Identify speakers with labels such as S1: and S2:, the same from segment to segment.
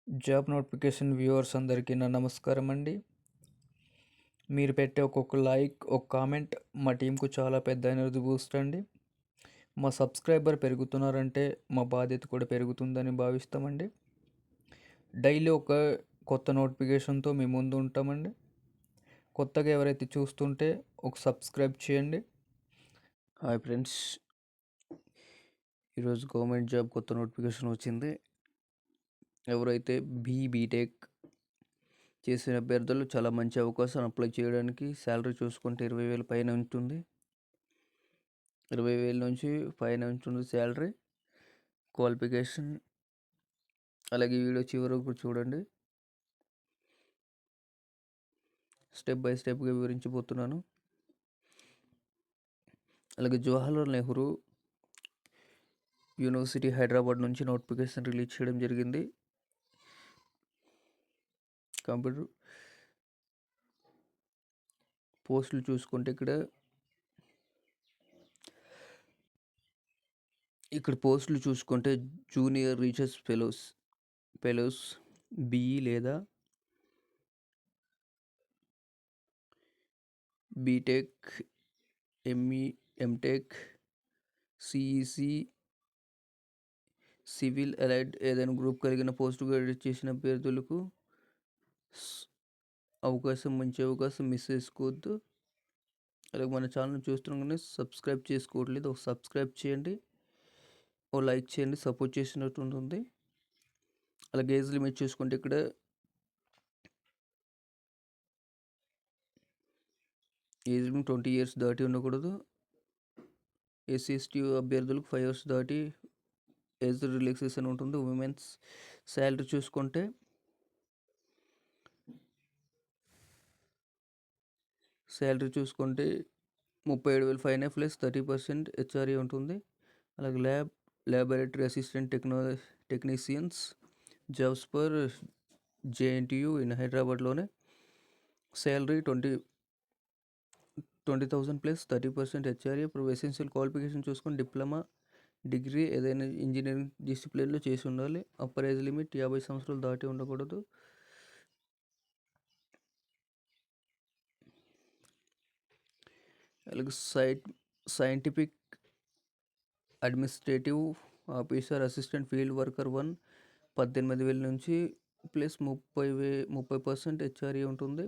S1: Job notification viewers అందరికీ నా నమస్కారం అండి. మీరు పెట్టే ఒక్కొక్క లైక్, ఒక కామెంట్ మా టీంకు చాలా పెద్ద ఎనర్జీ బూస్ట్ అండి. మా సబ్స్క్రైబర్ పెరుగుతున్నారంటే మా బాధ్యత కూడా పెరుగుతుందని భావిస్తామండి. డైలీ ఒక కొత్త నోటిఫికేషన్తో మీ ముందు ఉంటామండి. కొత్తగా ఎవరైతే చూస్తుంటే ఒక సబ్స్క్రైబ్ చేయండి. హాయ్ ఫ్రెండ్స్, ఈరోజు గవర్నమెంట్ జాబ్ కొత్త నోటిఫికేషన్ వచ్చింది. ఎవరైతే బీటెక్ చేసిన అభ్యర్థులు చాలా మంచి అవకాశం అప్లై చేయడానికి. శాలరీ చూసుకుంటే 20,000 పైన ఉంటుంది. 20,000 నుంచి పైన ఉంటుంది శాలరీ. క్వాలిఫికేషన్ అలాగే వీడియో చివరి వరకు చూడండి. స్టెప్ బై స్టెప్గా వివరించబోతున్నాను. అలాగే జవహర్లాల్ నెహ్రూ యూనివర్సిటీ హైదరాబాద్ నుంచి నోటిఫికేషన్ రిలీజ్ చేయడం జరిగింది. కంప్యూటర్ పోస్టులు చూసుకుంటే ఇక్కడ పోస్టులు చూసుకుంటే జూనియర్ రీసెర్చ్ ఫెలోస్ బీఈ లేదా BTech, ME, MTech, CEC, civil, allied ఏదైనా గ్రూప్ కలిగిన పోస్టు గ్రాడ్యుయేట్ చేసిన అభ్యర్థులకు మంచి అవకాశం మిస్ చేసుకోవద్దు. అలాగే మన ఛానల్ చూస్తున్నాగానే సబ్స్క్రైబ్ చేసుకోవట్లేదు, ఒక సబ్స్క్రైబ్ చేయండి, ఓ లైక్ చేయండి, సపోర్ట్ చేసినట్టు ఉంటుంది. అలాగే ఏజ్ లిమిట్ చూసుకుంటే ఇక్కడ ఏజ్ లిమిట్ 20 years దాటి ఉండకూడదు. ఎస్సీ/ఎస్టీ అభ్యర్థులకు 5 years దాటి ఏజ్ రిలాక్సేషన్ ఉంటుంది. ఉమెన్స్ శాలరీ చూసుకుంటే శాలరీ చూసుకుంటే 37,000 ప్లస్ 30% హెచ్ఆర్ఏ ఉంటుంది. అలాగే laboratory assistant technicians jobs for JNTU in హైదరాబాద్లోనే శాలరీ 20,000 ప్లస్ 30% హెచ్ఆర్ఏ. ఇప్పుడు ఎసెన్షియల్ క్వాలిఫికేషన్ చూసుకొని డిప్లొమా, డిగ్రీ ఏదైనా ఇంజనీరింగ్ డిసిప్లిన్లో చేసి ఉండాలి. అప్పర్ ఏజ్ లిమిట్ 50 సంవత్సరాలు దాటి ఉండకూడదు. అలాగే scientific administrative officer assistant field worker 1 18,000 నుంచి ప్లస్ 30% హెచ్ఆర్ఏ ఉంటుంది.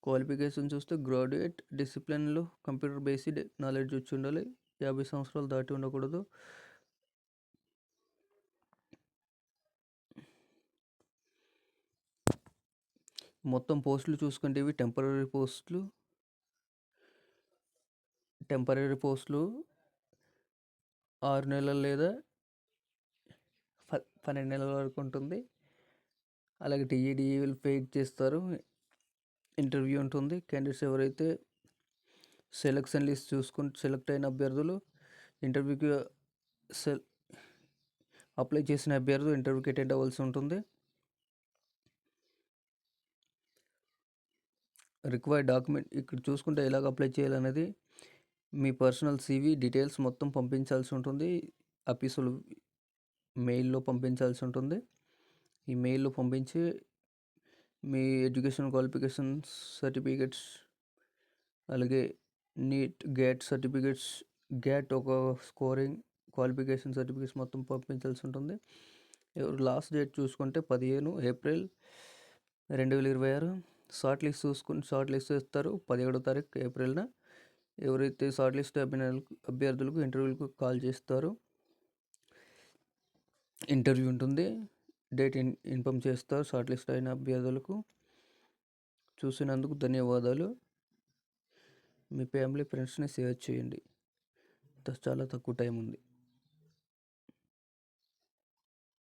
S1: క్వాలిఫికేషన్ చూస్తే గ్రాడ్యుయేట్, డిసిప్లిన్లో కంప్యూటర్ బేస్డ్ నాలెడ్జ్ వచ్చి ఉండాలి. 50 సంవత్సరాలు దాటి ఉండకూడదు. మొత్తం పోస్టులు చూసుకుంటే ఇవి టెంపరీ పోస్టులు 6 నెలలు లేదా 12 నెలల వరకు ఉంటుంది. అలాగే టీఈడీఈలు పెయిడ్ చేస్తారు. ఇంటర్వ్యూ ఉంటుంది. క్యాండిడేట్స్ ఎవరైతే సెలక్షన్ లిస్ట్ చూసుకుంటే సెలెక్ట్ అయిన అభ్యర్థులు ఇంటర్వ్యూకి అప్లై చేసిన అభ్యర్థులు ఇంటర్వ్యూకి అటెండ్ అవ్వాల్సి ఉంటుంది. రిక్వైర్డ్ డాక్యుమెంట్ ఇక్కడ చూసుకుంటే ఎలాగ అప్లై చేయాలనేది మీ పర్సనల్ CV డీటెయిల్స్ మొత్తం పంపించాల్సి ఉంటుంది. ఆఫీసులు మెయిల్లో పంపించాల్సి ఉంటుంది. ఈ మెయిల్లో పంపించి మీ ఎడ్యుకేషన్ క్వాలిఫికేషన్స్ సర్టిఫికేట్స్, అలాగే నీట్ గ్యాట్ సర్టిఫికేట్స్, గ్యాట్ ఒక స్కోరింగ్ క్వాలిఫికేషన్ సర్టిఫికేట్స్ మొత్తం పంపించాల్సి ఉంటుంది. లాస్ట్ డేట్ చూసుకుంటే 15 ఏప్రిల్ 2026. షార్ట్ లిస్ట్ ఇస్తారు 17వ తారీఖు ఏప్రిల్న. ఎవరైతే షార్ట్ లిస్ట్ అభ్యర్థులకు ఇంటర్వ్యూలకు కాల్ చేస్తారు. ఇంటర్వ్యూ ఉంటుంది. డేట్ ఇన్ఫామ్ చేస్తారు షార్ట్ లిస్ట్ అయిన అభ్యర్థులకు. చూసినందుకు ధన్యవాదాలు. మీ ఫ్యామిలీ ఫ్రెండ్స్ని షేర్ చేయండి. చాలా తక్కువ టైం ఉంది.